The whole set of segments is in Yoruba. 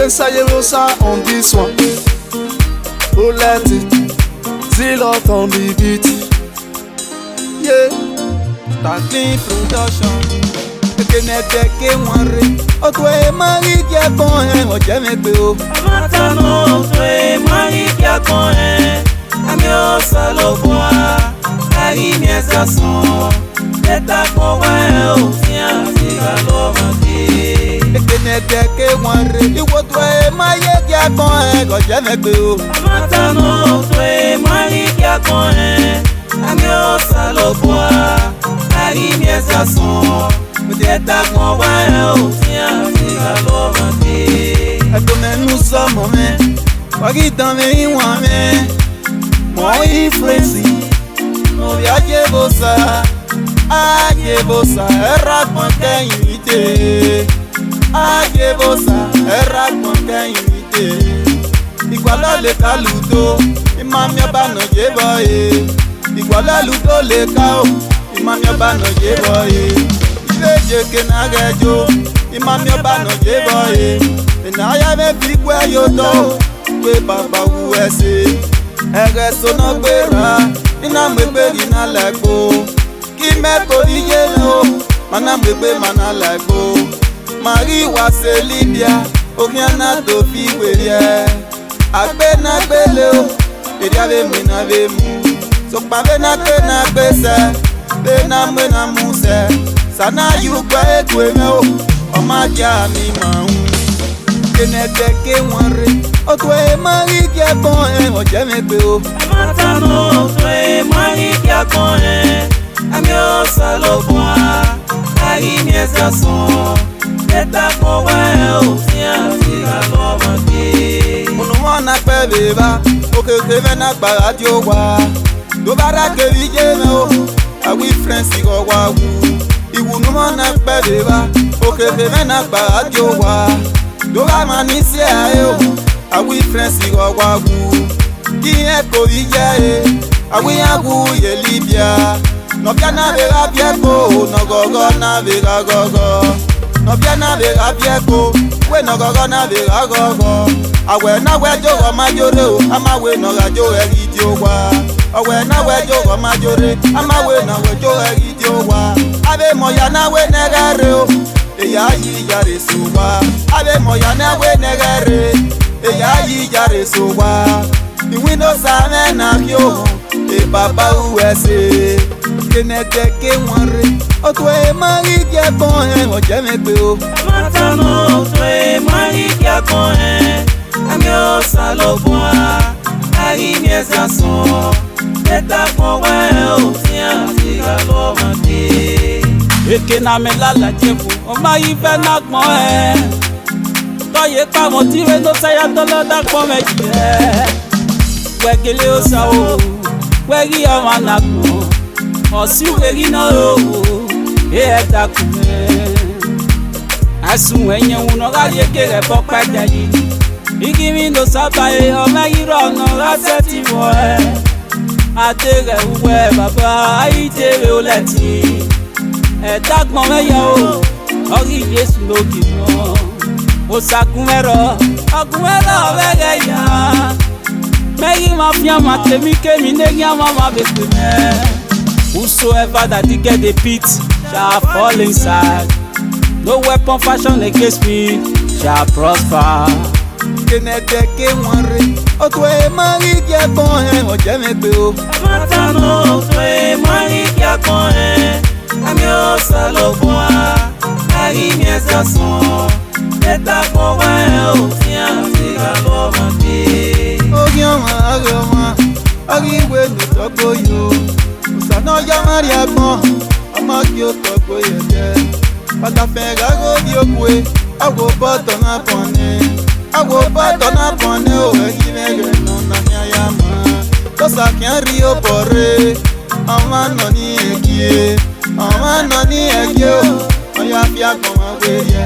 ensayez ça on dit soin. Olette, zilo ton bibit. Yeah, Stanley Production. Kenete ke wanre, otwe mari kia konhe, oje mebe o. Amatano otwe mari kia konhe, amyo salobwa, ari mieza son, eta kowe o fian sigalo mati. Kenete ke wanre, iwotwe mari kia konhe, oje mebe o. Amatano otwe mari kia konhe, amyo salobwa, ari mieza son. Eta con wow, nous sommes men, wagi tamé wame, moi influenci, no viaje bossa, aje bossa, era con que invité, aje bossa, era con que invité. Iguala le caludo, imamia bano jebaye, iguala ludo le cao, imamia bano jebaye. Leje ke na gejo imami oba no je boye na ya me bi gwe yo to pe baba wu ese ere so no gbera ina megbe ina lagbo ki me ko iye lo mana megbe mana lagbo mari wa se libya ogiana to fi werie agbe na gbele o eri ave mi na ve mu so pa be na gbese be na mu na mu se sana yu gba ekwe me o ma ja mi ma un kenete ke wanre otwe mari kia konhe oje mebe o. Amatano otwe mari kia konhe, amyo salobwa, ari mieza son, eta kowe o fian sigalo mati. Unu wana pe beba oke keve na gba radio wa do bara ke vije me o awi friends go wa wu. Iwunu mana gbedeba, oke keve na gba ajo wa. Doga mani si ayo, awi friends go wagu. Ki eko ije awi agu ye Libya. No bia na vega bieko, no gogo na vega gogo. No bia na vega bieko, we no gogo na vega gogo. Awe na we jogo majore o, ama we no gajo egidio wa. Awe na we jogo majore, ama we na we jogo egidio wa. Abe moya na we negare o, eya yi jare suwa. Abe moya na we negare, eya yi jare suwa. Iwi no same na kyo, e baba uwese. Kenete ke wanre, otwe mari kia konhe, oje mebe o. Amatano otwe mari kia konhe, amyo salobwa, ari mieza son, eta kowe o fian sigalo mati. Eke na me lala jefu, o ma ife na gbon Toye ka motive no saya tolo da gbon meji Wegele o sa o, wegi o ma na gbon. Osi wegi na o, da kume. Asun enye uno ga yeke re bo paja yi. Igi mi no saba o ma iro no ga seti mo Atere uwe baba, aitere o leti. Dagbon me yo, ori Yesu no kimo. O sakumero, akumero vege ya. Megi mafia matemi ke mi negia mama bekeme. Whosoever that dig get the pit shall fall inside. No weapon fashioned against me shall prosper. Kenete ke wanre, otwe mari kia konhe, oje mebe o. Amatano otwe mari kia konhe, amyo salobwa, ari mieza son, eta kowe o fian sigalo mati. Ogioma, agi we no toko yo. Usano ya mari agbon, ama ki o toko ye. Pata fenga go bi okwe, ago boto na pone. Ago boto na pone o egi mege no na nyama. Tosa kyan rio pore, ama no ni ekie. Ama no ni ekie o, oya fia kon awerie.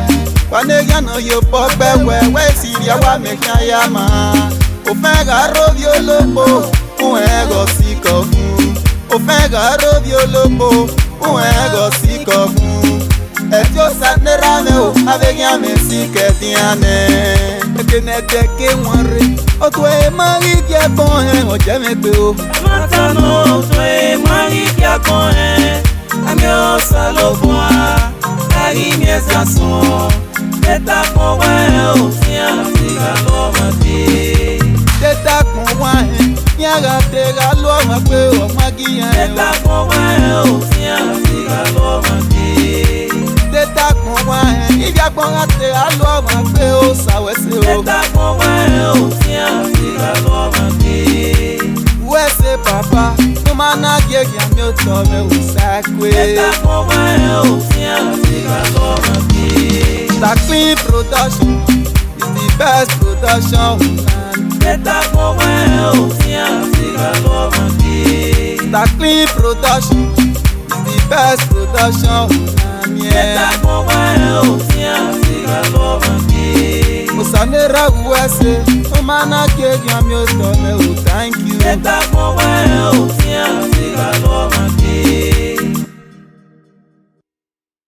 Panegia no yo pope we siria wa mekya yama. O fenga rovio lopo, o ego siko fun. O fenga rovio lopo, o ego siko fun. Etio sanera me o, avegia me sike diane. n'était que moi o toi et Marie qui a bon hein o jamais pe o Matano toi Marie qui a bon hein amio saloboa ari mes garçons eta con ouais o tien sigalo mati teta con ouais nyaga te galo ma pe o magi eta con ouais o tien sigalo mati teta con ouais ibia gbon ate alo ma pe o sawese o eta con ouais o tien sigalo mati ouais c'est papa no mana gege mi o to me usakwe eta con ouais o tien sigalo mati ta clean production is the best production eta con ouais o tien sigalo mati ta clean production is the best production eta con ouais o tien sigalo mati Osanera uwese, o mana gege mi o to me thank you eta con ouais o tien